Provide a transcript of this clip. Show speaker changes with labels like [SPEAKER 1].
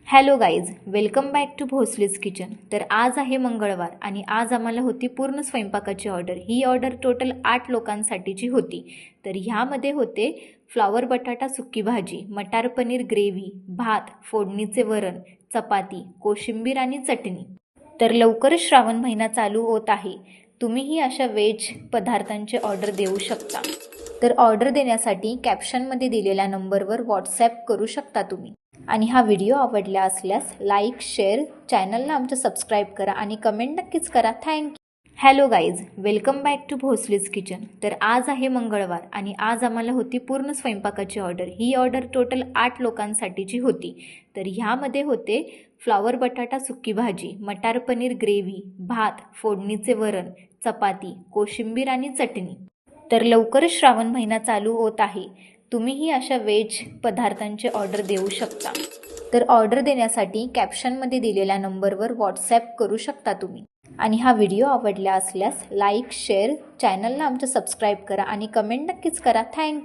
[SPEAKER 1] Hello guys, welcome back to Bhosle's kitchen. तर आज आहे मंगळवार आणि आज आम्हाला होती पूर्ण स्वयंपाकाची ऑर्डर. ही ऑर्डर टोटल 8 लोकांसाठीची होती. तर ह्यामध्ये होते फ्लॉवर बटाटा सुक्की भाजी, मटार पनीर ग्रेव्ही, भात, फोडणीचे वरण, चपाती, कोशिंबीर आणि चटणी. तर लवकरच श्रावण महिना चालू होत आहे. तुम्हीही अशा व्हेज पदार्थांचे ऑर्डर देऊ शकता. तर ऑर्डर देण्यासाठी कॅप्शनमध्ये दिलेल्या नंबरवर व्हॉट्सॲप करू शकता तुम्ही. आणि हा व्हिडिओ आवडला असल्यास लाईक, शेअर, चॅनलला आमचं सबस्क्राईब करा आणि कमेंट नक्कीच करा. Thank you. Hello guys, welcome back to Bhosle's kitchen. तर आज आहे मंगळवार आणि आज आम्हाला होती पूर्ण स्वयंपाकाची ऑर्डर. ही ऑर्डर टोटल 8 लोकांसाठीची होती. तर ह्यामध्ये होते फ्लॉवर बटाटा सुक्की भाजी, मटार पनीर ग्रेव्ही, भात, फोडणीचे वरण, चपाती, कोशिंबीर आणि चटणी. तर लवकरच श्रावण महिना चालू होत आहे. तुम्हीही अशा व्हेज पदार्थांचे ऑर्डर देऊ शकता. तर ऑर्डर देण्यासाठी कॅप्शनमध्ये दिलेल्या नंबरवर व्हॉट्सॲप करू शकता तुम्ही. आणि हा व्हिडिओ आवडला असल्यास लाईक, शेअर, चॅनलला आमचं सबस्क्राईब करा आणि कमेंट नक्कीच करा. थँक्यू.